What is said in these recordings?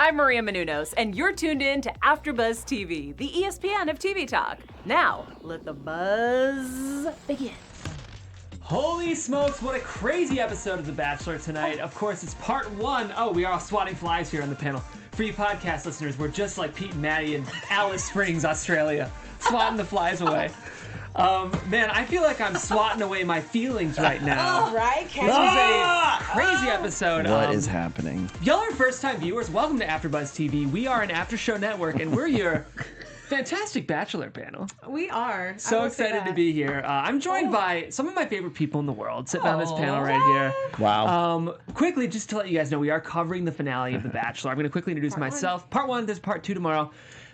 I'm Maria Menounos, and you're tuned in to AfterBuzz TV, the ESPN of TV talk. Now, let the buzz begin. Holy smokes, what a crazy episode of The Bachelor tonight. Of course, it's part one. Oh, we are all swatting flies here on the panel. For you podcast listeners, we're just like Pete and Maddie in Alice Springs, Australia, swatting the flies away. Man, I feel like I'm swatting away my feelings right now. Oh, right? This was a crazy episode. What is happening? Y'all are first-time viewers. Welcome to AfterBuzz TV. We are an after-show network, and we're your fantastic Bachelor panel. We are. So excited to be here. I'm joined by some of my favorite people in the world sitting on this panel right here. Wow. Quickly, just to let you guys know, we are covering the finale of The Bachelor. I'm going to quickly introduce myself. Part one, there's part two tomorrow.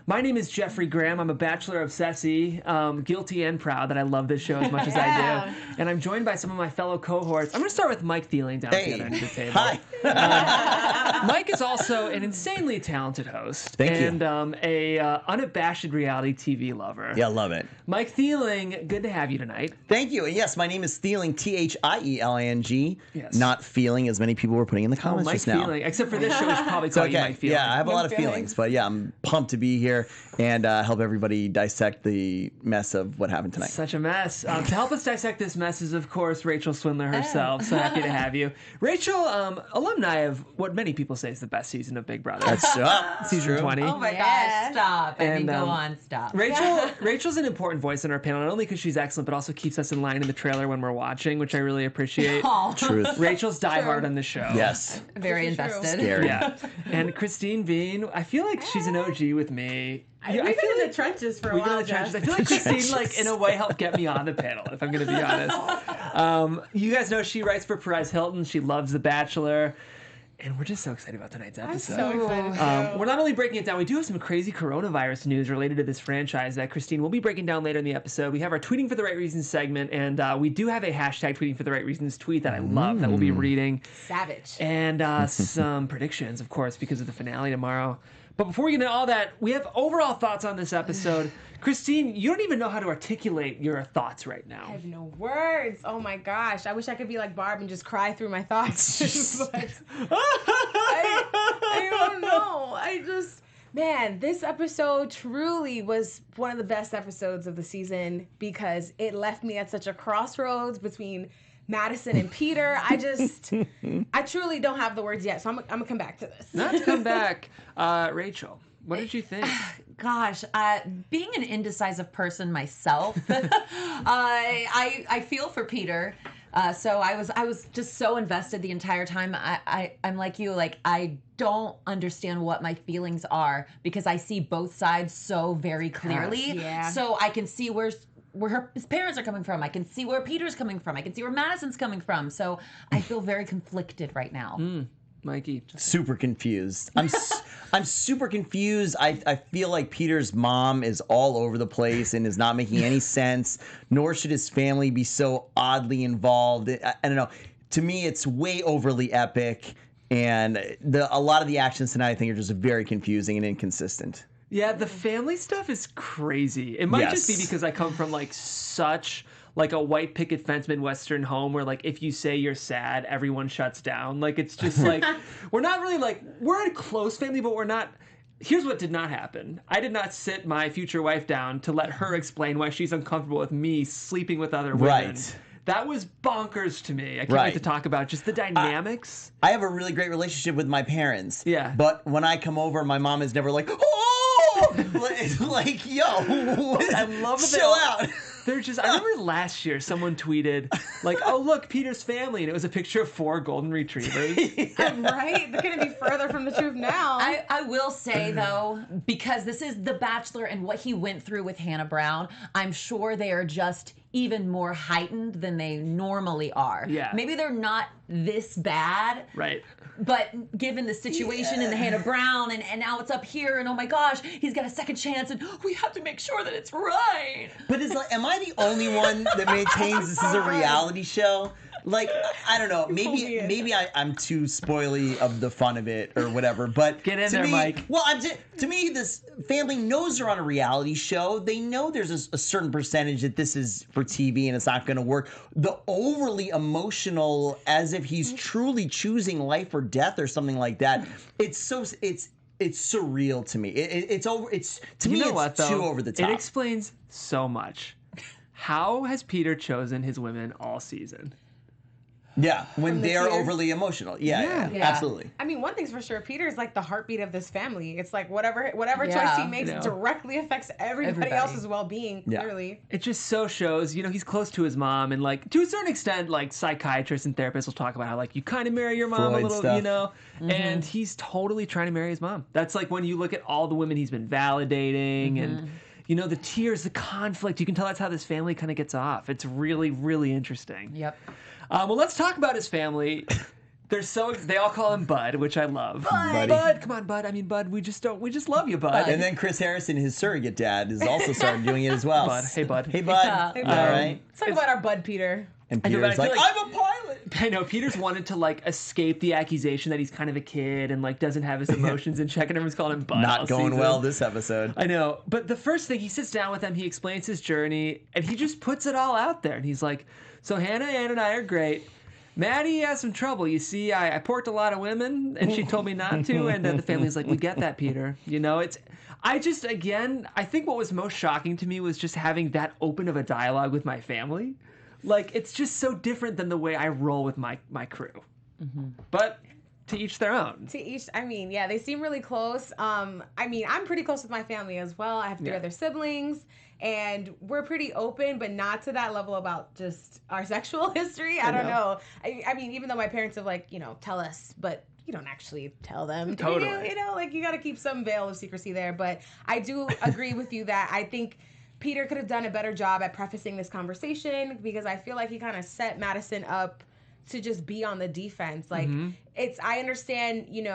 My name is Jeffrey Graham. I'm a Bachelor obsessee, guilty and proud that I love this show as much as I do. And I'm joined by some of my fellow cohorts. I'm going to start with Mike Thieling down at the other end of the table. Hi. Mike is also an insanely talented host. Thank you. And a unabashed reality TV lover. Yeah, love it. Mike Thieling, good to have you tonight. Thank you. And yes, my name is Thieling, Thieling. Yes. Not feeling, as many people were putting in the comments Mike just now. Feeling. Except for this show, we should probably It's call you okay. Mike Feeling. Yeah, I have a lot of feelings, but yeah, I'm pumped to be here and help everybody dissect the mess of what happened tonight. Such a mess. To help us dissect this mess is, of course, Rachel Swindler herself. So happy to have you. Rachel, alumni of what many people say is the best season of Big Brother. That's season true. 20. Oh my gosh, stop. I mean, go on, stop. Rachel's an important voice in our panel, not only because she's excellent, but also keeps us in line in the trailer when we're watching, which I really appreciate. Oh, Truth. Rachel's diehard on the show. Yes. very invested. Scary. Yeah. And Christine Bean, I feel like she's an OG with me. We've been in the trenches for a We've been while, in the trenches. I Jeff. feel like Christine, like, in a way, helped get me on the panel, if I'm going to be honest. You guys know she writes for Perez Hilton. She loves The Bachelor. And we're just so excited about tonight's episode. I'm so excited. We're not only breaking it down, we do have some crazy coronavirus news related to this franchise that Christine will be breaking down later in the episode. We have our Tweeting for the Right Reasons segment, and we do have a hashtag Tweeting for the Right Reasons tweet that I love that we'll be reading. Savage. And some predictions, of course, because of the finale tomorrow. But before we get into all that, we have overall thoughts on this episode. Christine, you don't even know how to articulate your thoughts right now. I have no words. Oh my gosh. I wish I could be like Barb and just cry through my thoughts. But I don't know. Man, this episode truly was one of the best episodes of the season because it left me at such a crossroads between Madison and Peter. I truly don't have the words yet, so I'm gonna come back to this. Not to come back. Rachel, what did you think? Gosh, being an indecisive person myself, I feel for Peter. So I was just so invested the entire time. I'm like you, like I don't understand what my feelings are because I see both sides so very clearly. Yeah. So I can see where his parents are coming from. I can see where Peter's coming from. I can see where Madison's coming from. So I feel very conflicted right now. Mikey. Super confused. I'm super confused. I feel like Peter's mom is all over the place and is not making any sense, nor should his family be so oddly involved. I don't know. To me, it's way overly epic, and a lot of the actions tonight I think are just very confusing and inconsistent. Yeah, the family stuff is crazy. It might just be because I come from such a white picket fence Midwestern home where if you say you're sad, everyone shuts down. It's just we're not really we're a close family, but we're not. Here's what did not happen. I did not sit my future wife down to let her explain why she's uncomfortable with me sleeping with other women. Right. That was bonkers to me. I can't wait to talk about just the dynamics. I have a really great relationship with my parents. Yeah. But when I come over, my mom is never like, oh! Yo, I love that chill out. They're just. I remember last year someone tweeted "Oh look, Peter's family," and it was a picture of 4 golden retrievers. Right? They're gonna be further from the truth now. I will say though, because this is The Bachelor and what he went through with Hannah Brown, I'm sure they are just even more heightened than they normally are. Yeah. Maybe they're not this bad. Right. But given the situation and the Hannah Brown and now it's up here and oh my gosh, he's got a second chance and we have to make sure that it's right. But am I the only one that maintains this is a reality show? I don't know. Maybe I'm too spoily of the fun of it or whatever. But get in there, Mike. Well, to me, this family knows they're on a reality show. They know there's a certain percentage that this is for TV and it's not going to work. The overly emotional, as if he's truly choosing life or death or something like that. It's it's surreal to me. It's over. It's to me. You know It's what, though? too over the top. It explains so much. How has Peter chosen his women all season? Yeah, when the they are tears. overly emotional. Yeah, Yeah. absolutely. I mean, one thing's for sure, Peter's like the heartbeat of this family. It's like whatever choice Yeah. he makes directly affects everybody else's well-being, Yeah. clearly. It just so shows, he's close to his mom, and like to a certain extent, like psychiatrists and therapists will talk about how like you kind of marry your mom Freud a little, stuff. and he's totally trying to marry his mom. That's like when you look at all the women he's been validating and the tears, the conflict, you can tell that's how this family kind of gets off. It's really, really interesting. Yep. Well, let's talk about his family. They all call him Bud, which I love. Bud, come on, Bud. I mean, Bud, we just love you, Bud. And then Chris Harrison, his surrogate dad, has also started doing it as well. Bud, hey, Bud. Hey, Bud. Hey, All Bud. right. Let's talk about our Bud Peter. And I know, but Peter's I like, feel like- I'm a pilot. I know Peter's wanted to like escape the accusation that he's kind of a kid and like doesn't have his emotions in check, and everyone's calling him Bud. all Not going season. well this episode. I know, but the first thing, he sits down with them, he explains his journey, and he just puts it all out there. And he's like, so Hannah, Ann, and I are great. Maddie has some trouble. You see, I porked a lot of women, and she told me not to, and the family's like, we get that, Peter. I think what was most shocking to me was just having that open of a dialogue with my family. Like, it's just so different than the way I roll with my crew. But to each their own. They seem really close. I'm pretty close with my family as well. I have three other siblings, and we're pretty open, but not to that level about just our sexual history. I don't know. I mean, even though my parents have tell us, but you don't actually tell them. Do Totally. you? You got to keep some veil of secrecy there. But I do agree with you that I think Peter could have done a better job at prefacing this conversation, because I feel like he kind of set Madison up to just be on the defense. Like, I understand, you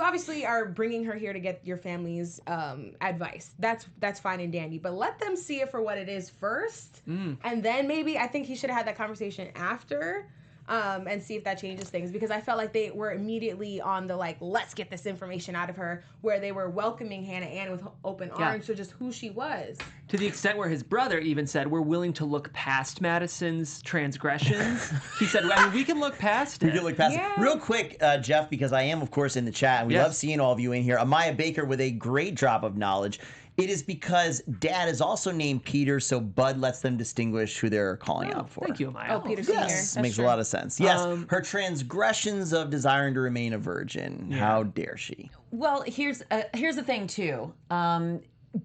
obviously are bringing her here to get your family's advice. That's fine and dandy, but let them see it for what it is first, and then maybe I think he should have had that conversation after. And see if that changes things, because I felt like they were immediately on the let's get this information out of her, where they were welcoming Hannah Ann with open arms for just who she was. To the extent where his brother even said, we're willing to look past Madison's transgressions. He said, we can look past it. We can look past it. Real quick, Jeff, because I am, of course, in the chat, and we love seeing all of you in here. Amaya Baker with a great drop of knowledge. It is because Dad is also named Peter, so Bud lets them distinguish who they're calling out for. Thank you, Amaya. Oh, Peter Sr. Yes, That's makes true. a lot of sense. Yes, her transgressions of desiring to remain a virgin. How dare she? Well, here's the thing too.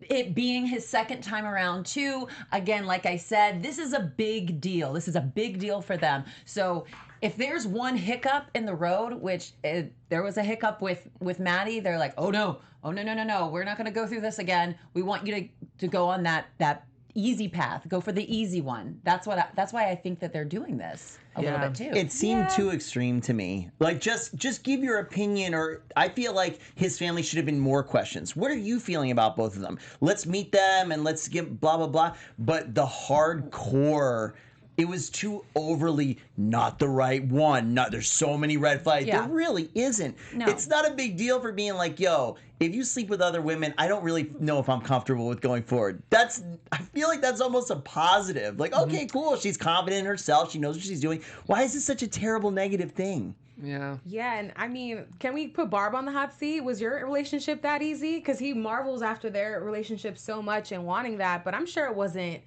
It being his second time around too. Again, like I said, this is a big deal. This is a big deal for them. So if there's one hiccup in the road, which there was a hiccup with Maddie, they're like, oh no, we're not going to go through this again. We want you to go on that easy path. Go for the easy one. That's why I think that they're doing this a little bit too. It seemed too extreme to me. Like, just give your opinion, or I feel like his family should have been more questions. What are you feeling about both of them? Let's meet them and let's give blah, blah, blah. But the hardcore, it was too overly not the right one. There's so many red flags. Yeah. There really isn't. No. It's not a big deal for being like, yo, if you sleep with other women, I don't really know if I'm comfortable with going forward. I feel like that's almost a positive. Like, okay, cool. She's confident in herself. She knows what she's doing. Why is this such a terrible negative thing? Yeah. Yeah, and I mean, can we put Barb on the hot seat? Was your relationship that easy? Because he marvels after their relationship so much and wanting that, but I'm sure it wasn't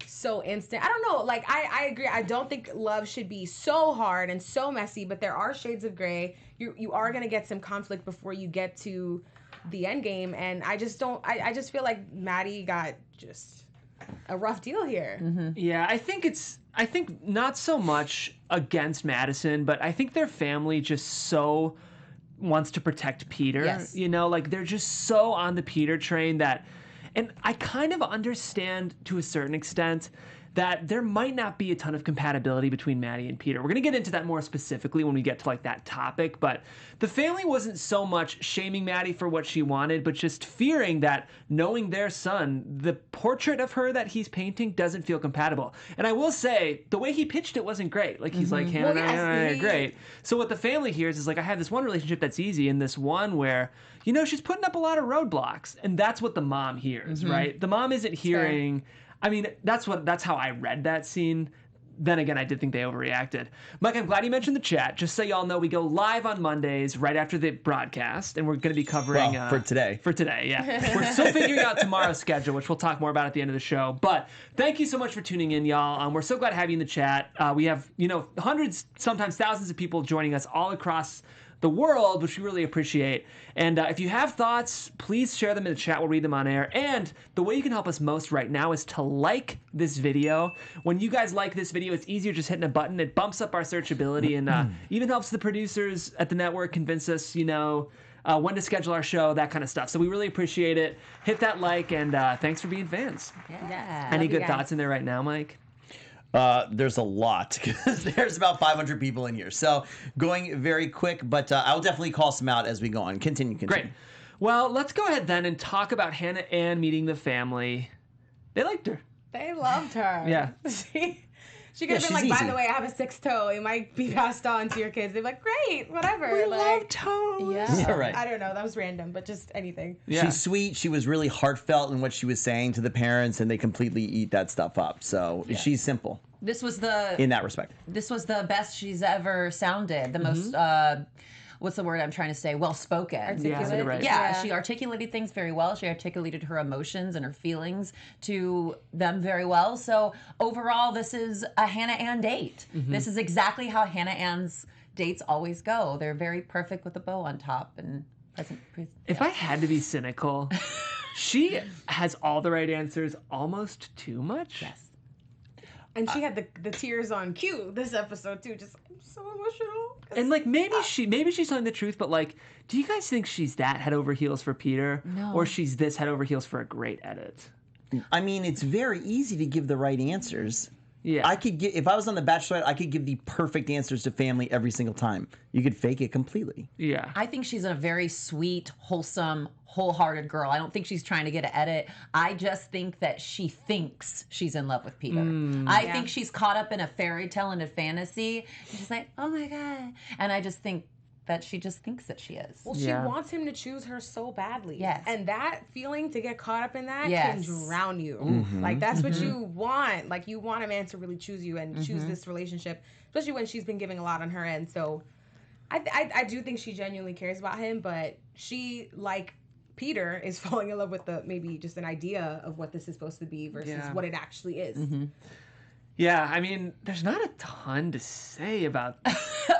so instant. I don't know. I agree. I don't think love should be so hard and so messy, but there are shades of gray. You are going to get some conflict before you get to the end game. And I just feel like Maddie got just a rough deal here. Yeah, I think not so much against Madison, but I think their family just so wants to protect Peter. Yes. They're just so on the Peter train that, and I kind of understand to a certain extent that there might not be a ton of compatibility between Maddie and Peter. We're going to get into that more specifically when we get to that topic, but the family wasn't so much shaming Maddie for what she wanted, but just fearing that, knowing their son, the portrait of her that he's painting doesn't feel compatible. And I will say, the way he pitched it wasn't great. He's like, Hannah and I are great. So what the family hears is I have this one relationship that's easy, and this one where, she's putting up a lot of roadblocks. And that's what the mom hears, right? The mom isn't hearing... I mean, that's how I read that scene. then again, I did think they overreacted. Mike, I'm glad you mentioned the chat. Just so y'all know, we go live on Mondays right after the broadcast, and we're going to be covering... for today. For today, yeah. We're still figuring out tomorrow's schedule, which we'll talk more about at the end of the show. But thank you so much for tuning in, y'all. We're so glad to have you in the chat. We have, hundreds, sometimes thousands of people joining us all across the world, which we really appreciate. And if you have thoughts, please share them in the chat. We'll read them on air. And the way you can help us most right now is to like this video. When you guys like this video, it's easier just hitting a button. It bumps up our searchability and even helps the producers at the network convince us, when to schedule our show, that kind of stuff. So we really appreciate it. Hit that like, and thanks for being fans. Yeah. Any good thoughts in there right now, Mike? There's a lot because there's about 500 people in here. So going very quick, but I'll definitely call some out as we go on. Continue. Great. Well, let's go ahead then and talk about Hannah Ann meeting the family. They liked her. They loved her. Yeah. She could have been like, she's by easy. the way, I have a 6th toe. It might be passed on to your kids. They're like, great, whatever. We like, love toes. Yeah. Right. I don't know. That was random, but just anything. Yeah. She's sweet. She was really heartfelt in what she was saying to the parents, and they completely eat that stuff up. So she's simple This was in that respect. This was the best she's ever sounded. The most, what's the word I'm trying to say? Well-spoken. Articulate. Yeah, right. Yeah, she articulated things very well. She articulated her emotions and her feelings to them very well. So overall, this is a Hannah Ann date. This is exactly how Hannah Ann's dates always go. They're very perfect with a bow on top and present. If I had to be cynical, she has all the right answers, almost too much. Yes. And she had the tears on cue this episode too. Just I'm so emotional. And like maybe she's telling the truth, but like, do you guys think she's that head over heels for Peter, No. or she's this head over heels for a great edit? I mean, it's very easy to give the right answers. Yeah, I could get if I was on The Bachelorette, I could give the perfect answers to family every single time. You could fake it completely. yeah. I think she's a very sweet, wholesome, wholehearted girl. I don't think she's trying to get an edit. I just think that she thinks she's in love with Peter. I think she's caught up in a fairy tale and a fantasy. And she's like, oh my God. And I just think that she just thinks that she is. Well, she wants him to choose her so badly. Yes. And that feeling to get caught up in that Yes. can drown you. Like, that's what you want. Like, you want a man to really choose you and choose this relationship, especially when she's been giving a lot on her end. So I do think she genuinely cares about him, but she, like Peter, is falling in love with maybe just an idea of what this is supposed to be versus what it actually is. Yeah, I mean, there's not a ton to say about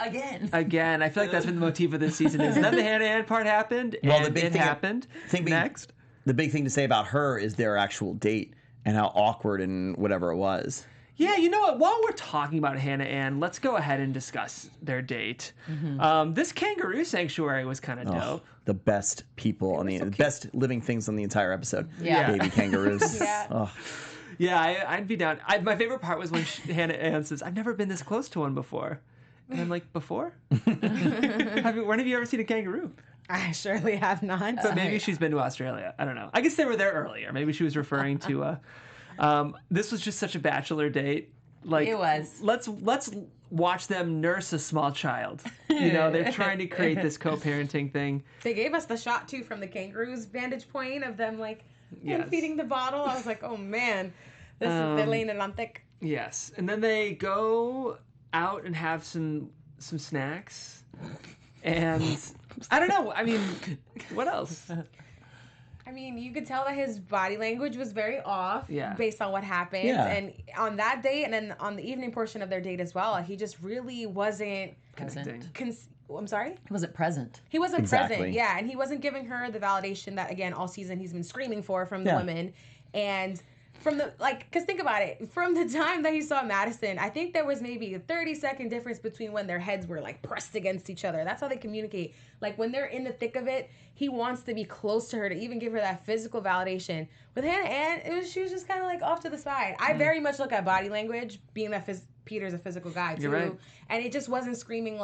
Again. Again, I feel like that's been the motif of this season. Is then the Hannah Ann part happened, Well, and the big it thing- happened. The big thing to say about her is their actual date and how awkward and whatever it was. Yeah, you know what? While we're talking about Hannah Ann, let's go ahead and discuss their date. This kangaroo sanctuary was kind of dope. The best people on the best living things on the entire episode. Yeah. Baby kangaroos. Yeah. Oh. Yeah, I'd be down. My favorite part was when Hannah Ann says, "I've never been this close to one before," and I'm like, "Before? When have you ever seen a kangaroo?" I surely have not. But maybe she's been to Australia. I don't know. I guess they were there earlier. Maybe she was referring to. This was just such a bachelor date. Like It was. Let's watch them nurse a small child. They're trying to create this co-parenting thing. They gave us the shot too from the kangaroo's vantage point of them like Yes. feeding the bottle. I was like, oh man, this is they're laying it on thick. Yes, and then they go out and have some snacks, and I don't know. I mean, what else? I mean, you could tell that his body language was very off based on what happened. Yeah. And on that date and then on the evening portion of their date as well, he just really wasn't... Connecting. I'm sorry? He wasn't present. He wasn't Exactly. present, yeah. And he wasn't giving her the validation that, again, all season he's been screaming for from the women. And from the, because think about it. From the time that he saw Madison, I think there was maybe a 30-second difference between when their heads were, pressed against each other. That's how they communicate. Like, when they're in the thick of it, he wants to be close to her to even give her that physical validation. With Hannah Ann, she was just kind of, off to the side. I very much look at body language, being that Peter's a physical guy, too. You're right. And it just wasn't screaming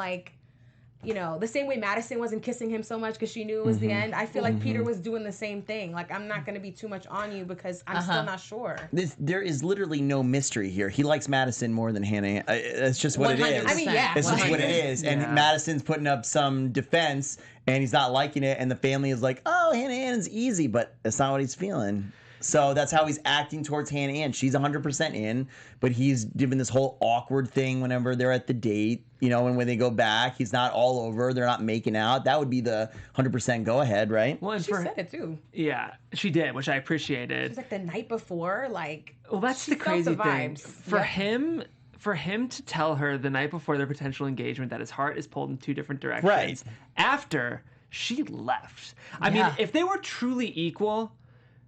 the same way Madison wasn't kissing him so much because she knew it was the end. I feel like Peter was doing the same thing. I'm not going to be too much on you because I'm still not sure. There is literally no mystery here. He likes Madison more than Hannah. That's just what it is. 100%. I mean, yeah. It's just what it is. And Madison's putting up some defense, and he's not liking it, and the family is like, oh, Hannah Ann's easy, but that's not what he's feeling. So that's how he's acting towards Hannah Ann. She's 100% in, but he's doing this whole awkward thing whenever they're at the date, and when they go back, he's not all over. They're not making out. That would be the 100% go ahead, right? Well, and She said it too. Yeah, she did, which I appreciated. She's like the night before, like. Well, that's the felt crazy the thing. vibes. For him to tell her the night before their potential engagement that his heart is pulled in two different directions. Right. After she left. I mean, if they were truly equal,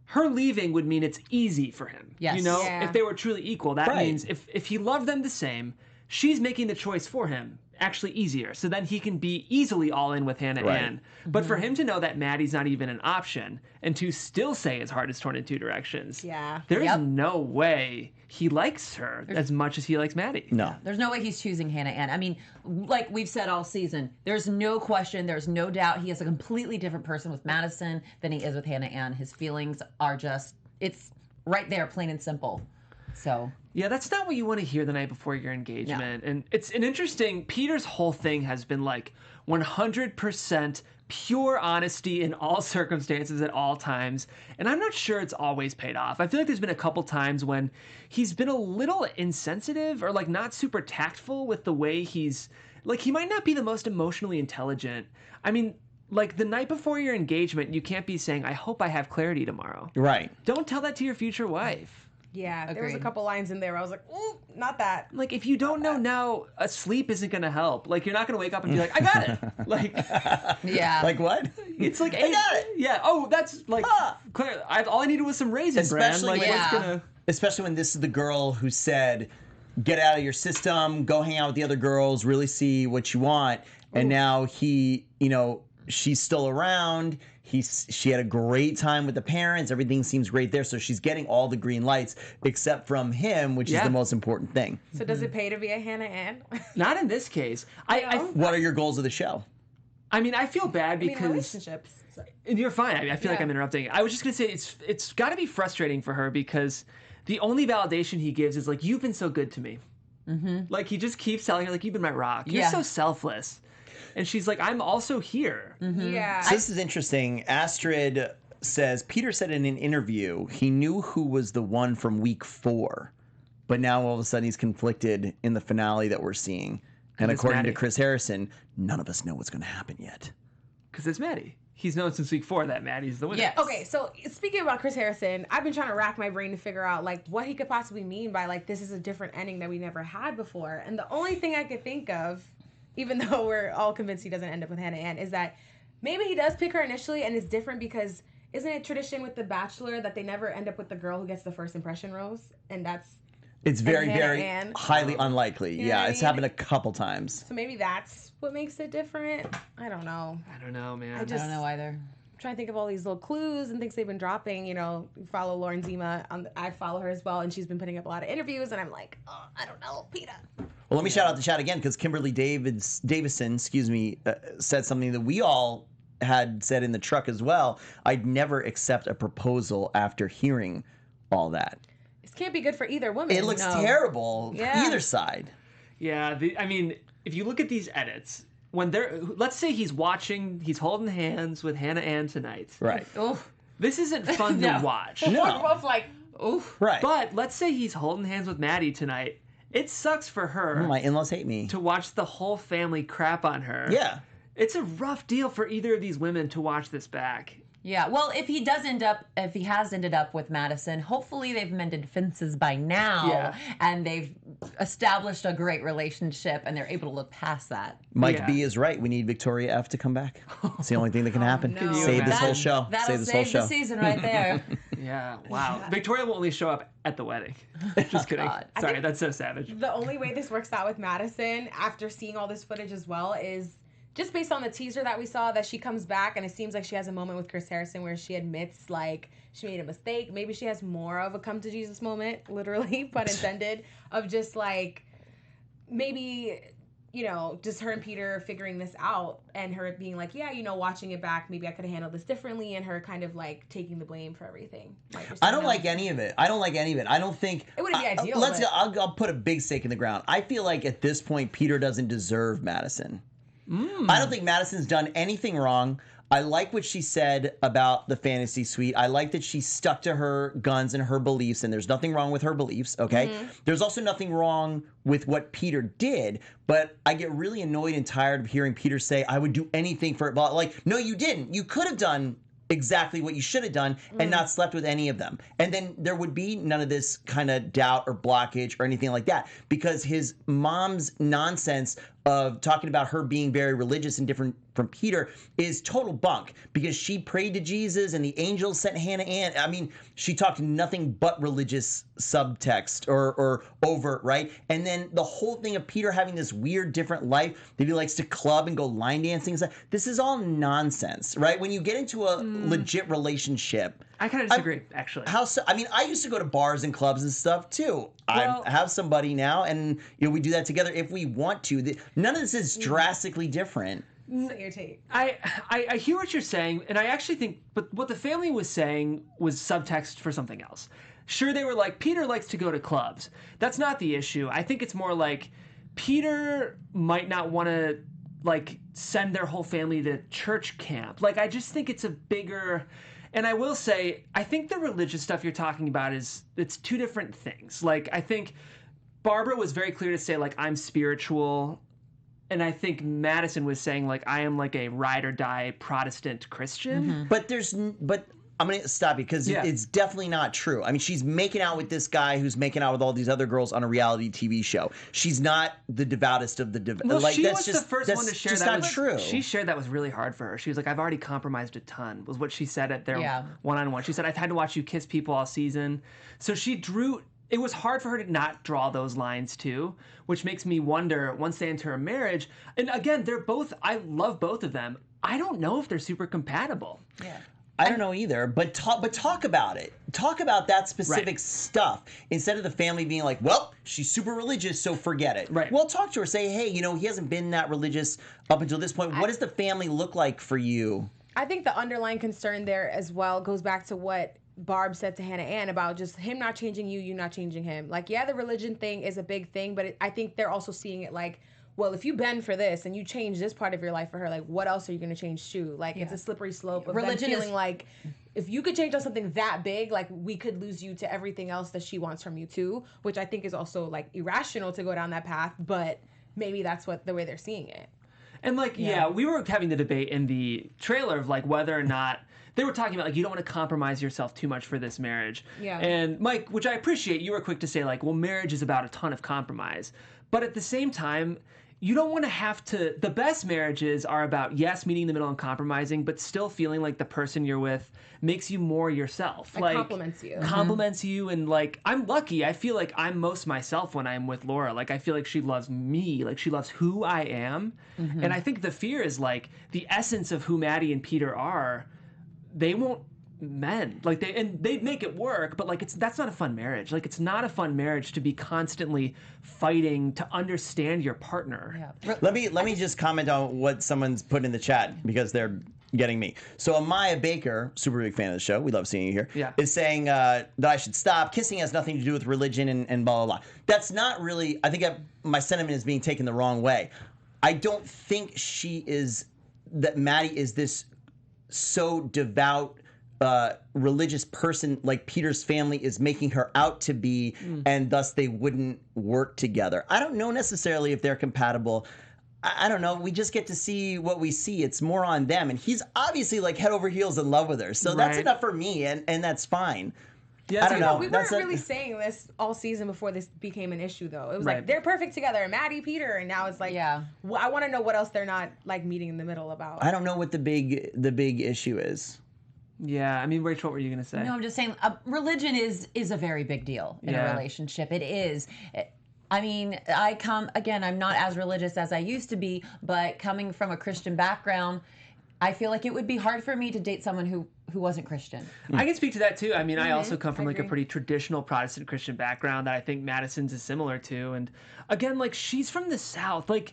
her leaving would mean it's easy for him. Yes. If they were truly equal, that means if he loved them the same, she's making the choice for him actually easier. So then he can be easily all in with Hannah Ann. But for him to know that Maddie's not even an option and to still say his heart is torn in two directions, there's no way he likes her as much as he likes Maddie. No. There's no way he's choosing Hannah Ann. I mean, like we've said all season, there's no question, there's no doubt he is a completely different person with Madison than he is with Hannah Ann. His feelings are just, it's right there, plain and simple. So. Yeah, that's not what you want to hear the night before your engagement. No. And it's an interesting, Peter's whole thing has been like 100% pure honesty in all circumstances at all times. And I'm not sure it's always paid off. I feel like there's been a couple times when he's been a little insensitive or like not super tactful with the way he's, like he might not be the most emotionally intelligent. I mean, like the night before your engagement, you can't be saying, I hope I have clarity tomorrow. Right. Don't tell that to your future wife. Yeah, there was a Agreed. couple lines in there where I was like, ooh, not that. Like, if you don't know now, a sleep isn't going to help. Like, you're not going to wake up and be like, I got it. Like, Yeah. Like what? it's like, I got it. Yeah. Oh, that's like, clear. All I needed was some raisin bran. Especially Like, when- what's going to. Especially when this is the girl who said, get out of your system, go hang out with the other girls, really see what you want. And now he, she's still around. She had a great time with the parents. Everything seems great there. So she's getting all the green lights except from him, which is the most important thing. So does it pay to be a Hannah Ann? Not in this case. What are your goals of the show? I mean, I feel bad I mean, because. relationships. And you're fine. I feel like I'm interrupting. I was just going to say it's got to be frustrating for her because the only validation he gives is like, you've been so good to me. Mm-hmm. Like, he just keeps telling her, like, you've been my rock. You're so selfless. And she's like, I'm also here. Mm-hmm. Yeah. So this is interesting. Astrid says, Peter said in an interview he knew who was the one from week 4, but now all of a sudden he's conflicted in the finale that we're seeing. And it's according Maddie. to Chris Harrison, none of us know what's going to happen yet. Because it's Maddie. He's known since week 4 that Maddie's the winner. Yes. Okay, so speaking about Chris Harrison, I've been trying to rack my brain to figure out like what he could possibly mean by like this is a different ending that we never had before. And the only thing I could think of, even though we're all convinced he doesn't end up with Hannah Ann, is that maybe he does pick her initially and it's different because isn't it tradition with The Bachelor that they never end up with the girl who gets the first impression rose? And that's It's very, Hannah very Ann. highly unlikely. You know Yeah, what I it's mean? happened a couple times. so maybe that's what makes it different. I don't know. I don't know, man. I just- I don't know either. Trying to think of all these little clues and things they've been dropping. You know, you follow Lauren Zima. I follow her as well, and she's been putting up a lot of interviews. And I'm like, oh, I don't know, Peter. Well, let me shout out the chat again because Kimberly Davison, said something that we all had said in the truck as well. I'd never accept a proposal after hearing all that. This can't be good for either woman. It looks terrible Yeah. either side. Yeah, I mean, if you look at these edits, when let's say he's holding hands with Hannah Ann tonight. Right. Oof. This isn't fun to watch. We're No. both like, Oof. Right. But let's say he's holding hands with Maddie tonight. It sucks for her My in-laws hate me. to watch the whole family crap on her. Yeah. It's a rough deal for either of these women to watch this back. Yeah, well, if he has ended up with Madison, hopefully they've mended fences by now, Yeah. and they've established a great relationship, and they're able to look past that. Mike Yeah. B is right. We need Victoria F to come back. It's the only thing that can happen. no. Can you Save this imagine? whole show. That'll Save this whole save show. the season right there. Yeah, wow. Victoria will only show up at the wedding. Just kidding. God. I Sorry, think- that's so savage. the only way this works out with Madison, after seeing all this footage as well, is just based on the teaser that we saw that she comes back and it seems like she has a moment with Chris Harrison where she admits like she made a mistake. Maybe she has more of a come to Jesus moment, literally, pun intended, of just like maybe, you know, just her and Peter figuring this out and her being like, yeah, you know, watching it back, maybe I could have handled this differently, and her kind of like taking the blame for everything. Like, just I don't no. like any of it. I don't think It wouldn't be ideal, Let's. but- I'll put a big stake in the ground. I feel like at this point, Peter doesn't deserve Madison. I don't think Madison's done anything wrong. I like what she said about the fantasy suite. I like that she stuck to her guns and her beliefs, and there's nothing wrong with her beliefs, okay? There's also nothing wrong with what Peter did, but I get really annoyed and tired of hearing Peter say, I would do anything for it. Like, no, you didn't. You could have done exactly what you should have done and not slept with any of them. And then there would be none of this kind of doubt or blockage or anything like that, because his mom's nonsense of talking about her being very religious and different from Peter is total bunk, because she prayed to Jesus and the angels sent Hannah and I mean, she talked nothing but religious subtext or overt, right? And then the whole thing of Peter having this weird different life that he likes to club and go line dancing, this is all nonsense, right? When you get into a legit relationship, I kind of disagree, actually. How so? I mean, I used to go to bars and clubs and stuff too. I have somebody now, and we do that together if we want to. None of this is drastically different. Your take. I hear what you're saying, and I actually think, but what the family was saying was subtext for something else. Sure, they were like, Peter likes to go to clubs. That's not the issue. I think it's more like Peter might not want to send their whole family to church camp. I just think it's a bigger. And I will say, I think the religious stuff you're talking about it's two different things. I think Barbara was very clear to say, I'm spiritual. And I think Madison was saying, I am a ride or die Protestant Christian. But I'm going to stop you, because it's definitely not true. I mean, she's making out with this guy who's making out with all these other girls on a reality TV show. She's not the devoutest of the devout. Well, she was the first one to share that. That's just not true. She shared that was really hard for her. She was like, I've already compromised a ton, was what she said at their one-on-one. She said, I've had to watch you kiss people all season. So she drew... It was hard for her to not draw those lines too, which makes me wonder, once they enter a marriage, and again, I love both of them. I don't know if they're super compatible. Yeah. I don't know either, but talk about it. Talk about that specific stuff instead of the family being like, well, she's super religious, so forget it. Right. Well, talk to her. Say, hey, he hasn't been that religious up until this point. What does the family look like for you? I think the underlying concern there as well goes back to what Barb said to Hannah Ann about just him not changing you not changing him. The religion thing is a big thing, but I think they're also seeing it well, if you bend for this and you change this part of your life for her, what else are you going to change too? It's a slippery slope of religion them feeling if you could change on something that big, we could lose you to everything else that she wants from you too, which I think is also irrational to go down that path, but maybe that's the way they're seeing it. And we were having the debate in the trailer of whether or not they were talking about you don't want to compromise yourself too much for this marriage. Yeah. And Mike, which I appreciate, you were quick to say well, marriage is about a ton of compromise. But at the same time, you don't want to have to. The best marriages are about, yes, meeting in the middle and compromising, but still feeling like the person you're with makes you more yourself. Compliments you. Compliments you. And I'm lucky. I feel like I'm most myself when I'm with Laura. I feel like she loves me. She loves who I am. And I think the fear is the essence of who Maddie and Peter are, they won't mend. They'd make it work, but that's not a fun marriage. It's not a fun marriage to be constantly fighting to understand your partner. Yeah. Let me just comment on what someone's put in the chat, because they're getting me. So Amaya Baker, super big fan of the show, we love seeing you here, is saying that I should stop. Kissing has nothing to do with religion and blah, blah, blah. That's not really, I think my sentiment is being taken the wrong way. I don't think that Maddie is this so devout religious person like Peter's family is making her out to be, and thus they wouldn't work together. I don't know necessarily if they're compatible. I don't know. We just get to see what we see. It's more on them, and he's obviously head over heels in love with her. So that's enough for me, and that's fine. Yeah, I don't know. We weren't really saying this all season before this became an issue, though. It was they're perfect together, Maddie, Peter, and now it's I want to know what else they're not meeting in the middle about. I don't know what the big issue is. Yeah, I mean, Rachel, what were you going to say? No, I'm just saying religion is a very big deal in a relationship. It is. I mean, I'm not as religious as I used to be, but coming from a Christian background, I feel like it would be hard for me to date someone who wasn't Christian. I can speak to that too. I mean, I also come from a pretty traditional Protestant Christian background that I think Madison's is similar to. And again, she's from the South. I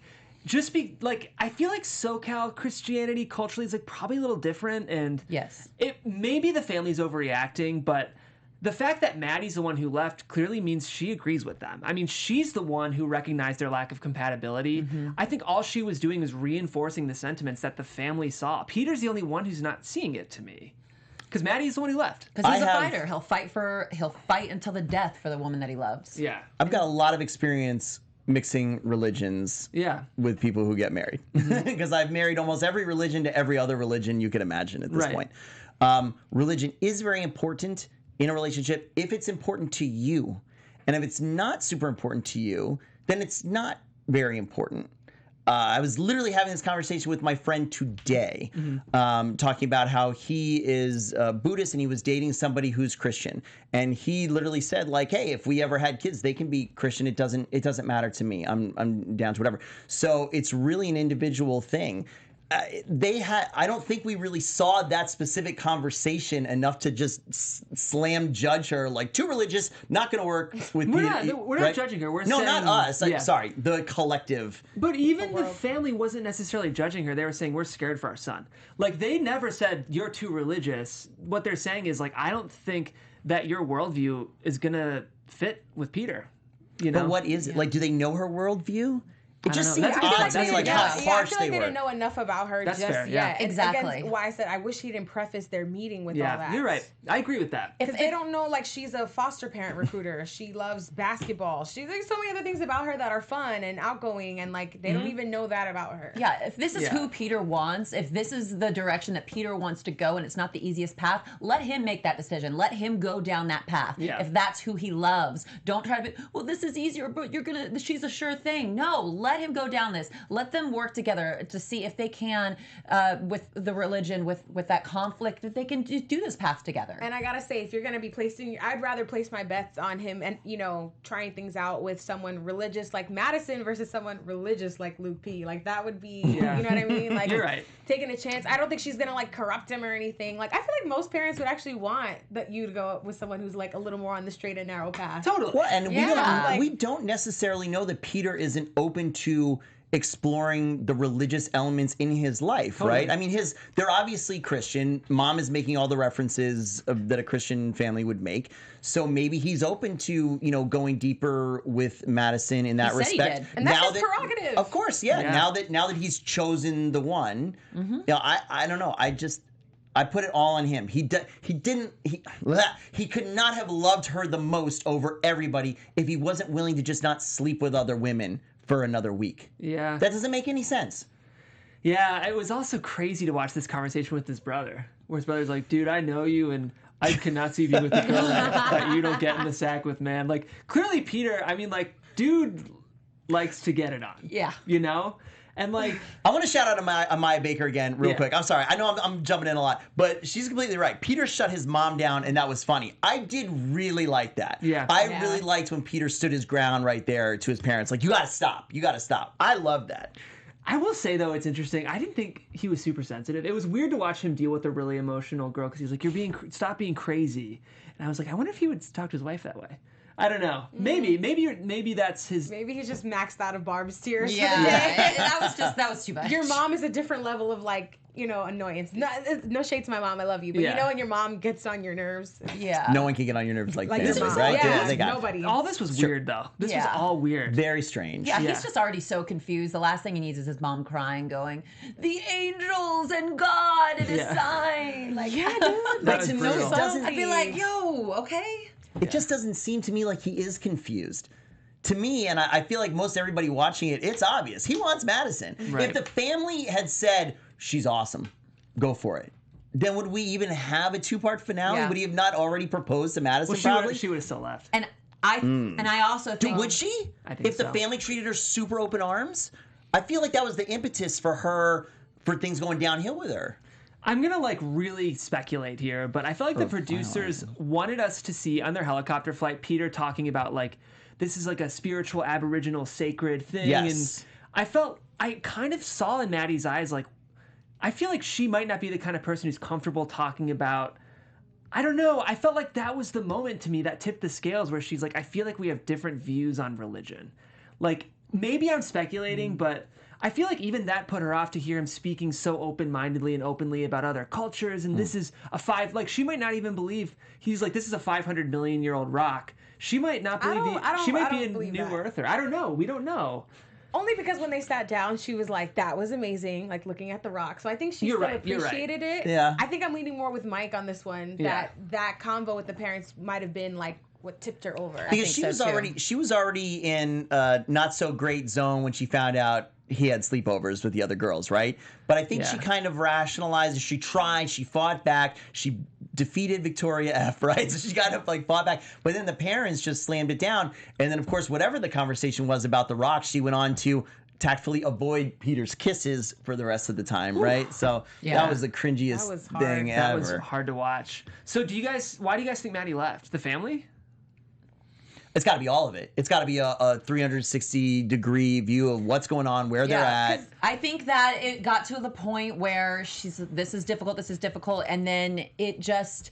feel like SoCal Christianity culturally is probably a little different, and yes, it maybe the family's overreacting, but the fact that Maddie's the one who left clearly means she agrees with them. I mean, she's the one who recognized their lack of compatibility. I think all she was doing was reinforcing the sentiments that the family saw. Peter's the only one who's not seeing it to me. Because Maddie's the one who left. Because he's a fighter. He'll fight until the death for the woman that he loves. Yeah. I've got a lot of experience mixing religions with people who get married. Because I've married almost every religion to every other religion you could imagine at this point. Religion is very important in a relationship if it's important to you. And if it's not super important to you, then it's not very important. I was literally having this conversation with my friend today, talking about how he is Buddhist and he was dating somebody who's Christian. And he literally said, like, hey, if we ever had kids, they can be Christian. It doesn't matter to me. I'm down to whatever. So it's really an individual thing. I don't think we really saw that specific conversation enough to just slam judge her like too religious, not going to work with we're not judging her. We're saying, not us. Sorry, the collective. But even the family wasn't necessarily judging her. They were saying we're scared for our son. Like they never said you're too religious. What they're saying is like I don't think that your worldview is gonna fit with Peter. You know? But what is it? Like, do they know her worldview? It just seems That's odd to me, like how harsh I feel like they didn't know enough about her just fair, yet. Exactly. Again, why I said I wish he didn't preface their meeting with all that. You're right. I agree with that. Because they don't know, like, she's a foster parent recruiter. She loves basketball. She's like so many other things about her that are fun and outgoing, and like they don't even know that about her. Yeah, if this is who Peter wants, if this is the direction that Peter wants to go, and it's not the easiest path, let him make that decision. Let him go down that path. Yeah. If that's who he loves, don't try to be. Well, this is easier, but she's a sure thing. No, let him go down this. Let them work together to see if they can, with the religion, with that conflict, that they can do this path together. And I gotta say, if you're gonna be placing, I'd rather place my bets on him and trying things out with someone religious like Madison versus someone religious like Luke P. Like that would be, you know what I mean? Like you're right. Taking a chance. I don't think she's gonna like corrupt him or anything. Like I feel like most parents would actually want that you to go with someone who's like a little more on the straight and narrow path. Totally. Well, and we don't necessarily know that Peter isn't open to exploring the religious elements in his life, right? I mean, they're obviously Christian. Mom is making all the references that a Christian family would make. So maybe he's open to, going deeper with Madison in that respect. Said he did. And that's his prerogative. Of course, yeah. Now that he's chosen the one, I don't know. I put it all on him. He could not have loved her the most over everybody if he wasn't willing to just not sleep with other women for another week. Yeah. That doesn't make any sense. Yeah, it was also crazy to watch this conversation with his brother, where his brother's like, dude, I know you, and I cannot see you with a girl that you don't get in the sack with, man. Like, clearly Peter, I mean, like, dude likes to get it on. Yeah. And like, I want to shout out to Maya Baker again real quick. I'm sorry. I know I'm jumping in a lot, but she's completely right. Peter shut his mom down, and that was funny. I did really like that. Yeah. I really liked when Peter stood his ground right there to his parents. Like, you got to stop. You got to stop. I love that. I will say, though, it's interesting. I didn't think he was super sensitive. It was weird to watch him deal with a really emotional girl because he was like, stop being crazy. And I was like, I wonder if he would talk to his wife that way. I don't know. Maybe that's his. Maybe he's just maxed out of Barb's tears. Yeah, that was too much. Your mom is a different level of like, annoyance. No shade to my mom, I love you, but when your mom gets on your nerves. Yeah. No one can get on your nerves like your this, mom. right? Yeah, They got nobody. All this was weird, though. This was all weird. Very strange. Yeah, he's just already so confused. The last thing he needs is his mom crying, going, "The angels and God and a sign." Like, yeah, dude. Like, to know something. I'd be like, "Yo, okay." It just doesn't seem to me like he is confused. To me, and I feel like most everybody watching it, it's obvious. He wants Madison. Right. If the family had said, she's awesome, go for it, then would we even have a two-part finale? Yeah. Would he have not already proposed to Madison Well, she would have still left. And I also think Would she? I think if the so. family treated her super open arms? I feel like that was the impetus for her, for things going downhill with her. I'm going to really speculate here, but I feel like the producers wanted us to see on their helicopter flight Peter talking about this is like a spiritual aboriginal sacred thing. Yes. And I kind of saw in Maddie's eyes I feel like she might not be the kind of person who's comfortable talking about, I don't know. I felt like that was the moment to me that tipped the scales where she's like, I feel like we have different views on religion. Like, maybe I'm speculating, but I feel like even that put her off to hear him speaking so open-mindedly and openly about other cultures. And this is she might not even believe he's like, this is a 500 million year old rock. She might not believe she might be a new earther. I don't know. We don't know. Only because when they sat down, she was like, that was amazing, like looking at the rock. So I think she appreciated it. Yeah. I think I'm leaning more with Mike on this one, that convo with the parents might have been like what tipped her over. Because she was already in a not so great zone when she found out he had sleepovers with the other girls, right? But I think she kind of rationalized. She tried. She fought back. She defeated Victoria F, right? So she kind of like fought back. But then the parents just slammed it down. And then, of course, whatever the conversation was about the rock, she went on to tactfully avoid Peter's kisses for the rest of the time, right? So that was the cringiest thing ever. That was hard to watch. So why do you guys think Maddie left? The family? It's got to be all of it. It's got to be a 360-degree view of what's going on, where they're at. I think that it got to the point where this is difficult, and then it just,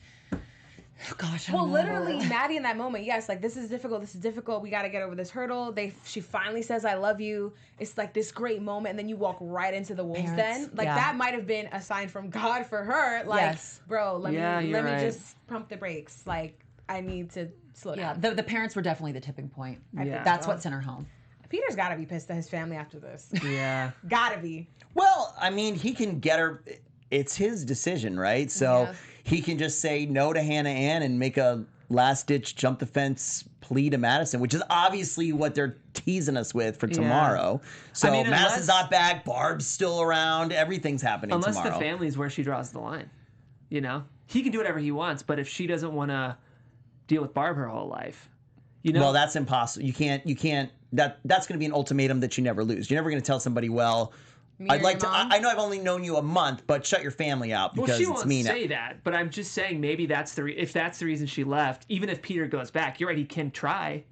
literally, Maddie in that moment, yes, like, this is difficult, we got to get over this hurdle. She finally says, I love you. It's like this great moment, and then you walk right into the wolves den. Like, that might have been a sign from God for her. Like, bro, let me just pump the brakes. Like, I need to slow down. The parents were definitely the tipping point. That's what sent her home. Peter's got to be pissed at his family after this. Yeah. Gotta be. Well, I mean, he can get her. It's his decision, right? So he can just say no to Hannah Ann and make a last-ditch jump the fence plea to Madison, which is obviously what they're teasing us with for tomorrow. So Madison's not back. Barb's still around. Everything's happening tomorrow. Unless the family's where she draws the line. You know? He can do whatever he wants, but if she doesn't want to deal with Barb her whole life, you know? Well, that's impossible. You can't. That's going to be an ultimatum that you never lose. You're never going to tell somebody, well, I'd like to. I know I've only known you a month, but shut your family out because she it's me now. won't say that, but I'm just saying maybe if that's the reason she left. Even if Peter goes back, you're right. He can try,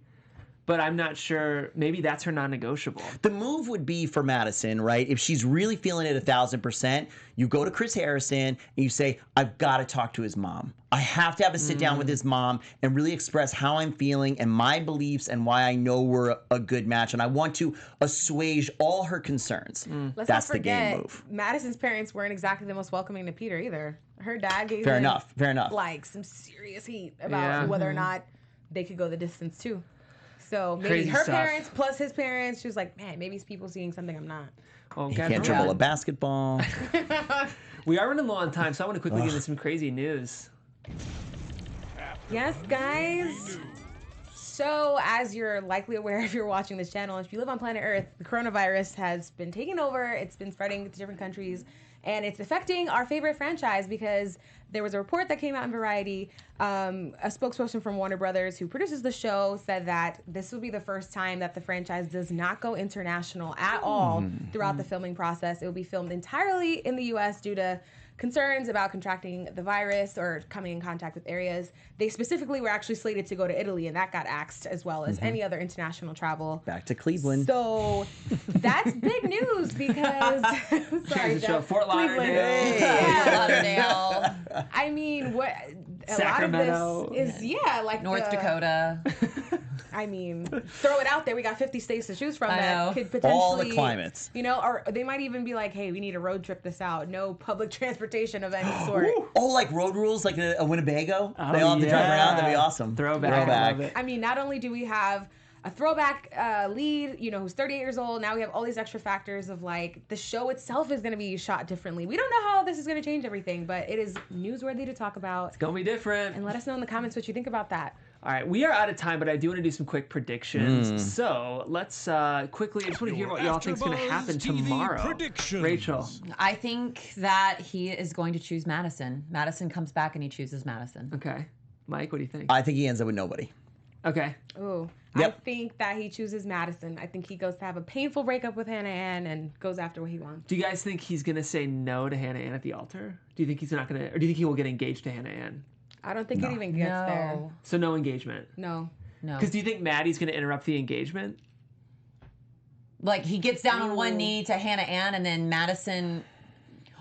but I'm not sure. Maybe that's her non-negotiable. The move would be for Madison, right? If she's really feeling it 1,000%, you go to Chris Harrison and you say, "I've got to talk to his mom. I have to have a sit down with his mom and really express how I'm feeling and my beliefs and why I know we're a good match, and I want to assuage all her concerns." Let's That's not forget, the game move. Madison's parents weren't exactly the most welcoming to Peter either. Her dad gave Fair him enough. like some serious heat about whether or not they could go the distance too. So maybe Crazy her stuff. parents plus his parents, she was like, man, maybe it's people seeing something I'm not. Oh, He can't dribble a basketball. We are running low on time, so I want to quickly get into some crazy news. Yes, guys. So, as you're likely aware if you're watching this channel, if you live on planet Earth, the coronavirus has been taking over. It's been spreading to different countries, and it's affecting our favorite franchise because there was a report that came out in Variety. A spokesperson from Warner Brothers who produces the show said that this will be the first time that the franchise does not go international at all throughout the filming process. It will be filmed entirely in the U.S. due to concerns about contracting the virus or coming in contact with areas. They specifically were actually slated to go to Italy, and that got axed as well as any other international travel. Back to Cleveland. So that's big news because sorry, Show Fort Lauderdale. Lauderdale, I mean, what a Sacramento. lot of this is like North Dakota. I mean, throw it out there. We got 50 states to choose from I that know. could potentially All the climates. You know, or they might even be like, hey, we need to road trip this out. No public transportation of any sort. Oh, like road rules, like a Winnebago? They all have to drive around? That'd be awesome. Throwback. I love it. I mean, not only do we have a throwback lead, you know, who's 38 years old, now we have all these extra factors of like the show itself is going to be shot differently. We don't know how this is going to change everything, but it is newsworthy to talk about. It's gonna be different. And let us know in the comments what you think about that. All right, we are out of time, but I do want to do some quick predictions. So let's quickly, I just want to hear what y'all think is going to happen tomorrow. Rachel. I think that he is going to choose Madison. Madison comes back and he chooses Madison. Okay. Mike, what do you think? I think he ends up with nobody. Okay. Ooh. Yep. I think that he chooses Madison. I think he goes to have a painful breakup with Hannah Ann and goes after what he wants. Do you guys think he's going to say no to Hannah Ann at the altar? Do you think he's not going to, or do you think he will get engaged to Hannah Ann? I don't think it even gets there. So no engagement? No. Because do you think Maddie's going to interrupt the engagement? Like he gets down on one knee to Hannah Ann and then Madison...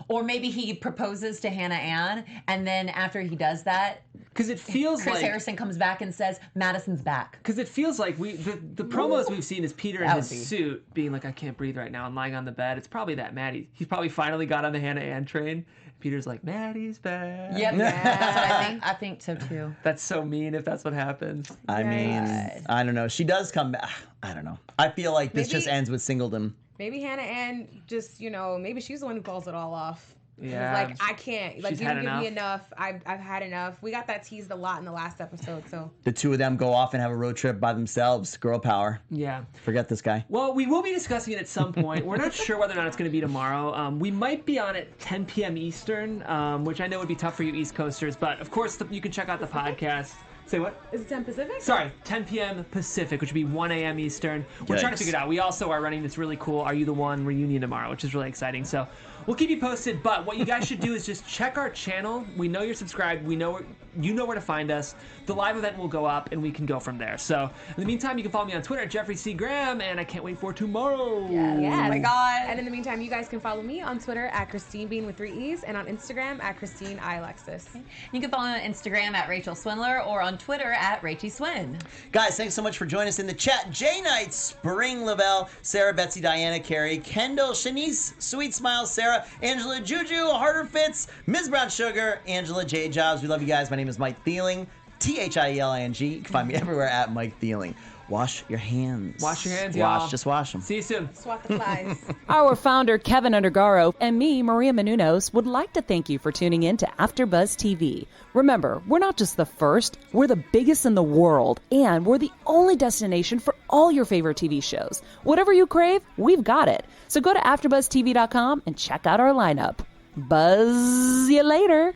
Or maybe he proposes to Hannah Ann, and then after he does that, because it feels Chris like Harrison comes back and says, Madison's back. Because it feels like the promos we've seen is Peter in his suit being like, I can't breathe right now, and lying on the bed. It's probably that Maddie. He's probably finally got on the Hannah Ann train. Peter's like, Maddie's back. Yep, that's what I think. I think so too. That's so mean if that's what happens. I mean, I don't know. She does come back. I don't know. I feel like this just ends with singledom. Maybe Hannah Ann just, maybe she's the one who calls it all off. Yeah. Like, I can't. Like, you didn't give me enough. enough. I've had enough. We got that teased a lot in the last episode, so. The two of them go off and have a road trip by themselves. Girl power. Yeah. Forget this guy. Well, we will be discussing it at some point. We're not sure whether or not it's going to be tomorrow. We might be on at 10 p.m. Eastern, which I know would be tough for you East Coasters, but of course you can check out the podcast. Say what? Is it 10 Pacific? Sorry, 10 p.m. Pacific, which would be 1 a.m. Eastern. We're trying to figure it out. We also are running this really cool Are You the One reunion tomorrow, which is really exciting. So we'll keep you posted. But what you guys should do is just check our channel. We know you're subscribed. We know you know where to find us. The live event will go up, and we can go from there. So in the meantime, you can follow me on Twitter at Jeffrey C. Graham, and I can't wait for tomorrow. Yes. Oh my God. And in the meantime, you guys can follow me on Twitter at Christine Bean with 3 E's and on Instagram at Christine I. Alexis. You can follow me on Instagram at Rachel Swindler or on Twitter at Rachie Swin. Guys, thanks so much for joining us in the chat. Jay Knight, Spring Lavelle, Sarah, Betsy, Diana, Carrie, Kendall, Shanice, Sweet Smile, Sarah, Angela, Juju, Harder Fitz, Ms. Brown Sugar, Angela, J Jobs. We love you guys. My name is Mike Thieling, Thieling. You can find me everywhere at Mike Thieling. Wash your hands. Wash your hands, y'all. Just wash them. See you soon. Swat the flies. Our founder, Keven Undergaro, and me, Maria Menounos, would like to thank you for tuning in to AfterBuzz TV. Remember, we're not just the first, we're the biggest in the world, and we're the only destination for all your favorite TV shows. Whatever you crave, we've got it. So go to AfterBuzzTV.com and check out our lineup. Buzz you later.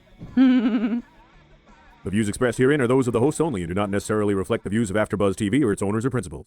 The views expressed herein are those of the hosts only and do not necessarily reflect the views of AfterBuzz TV or its owners or principals.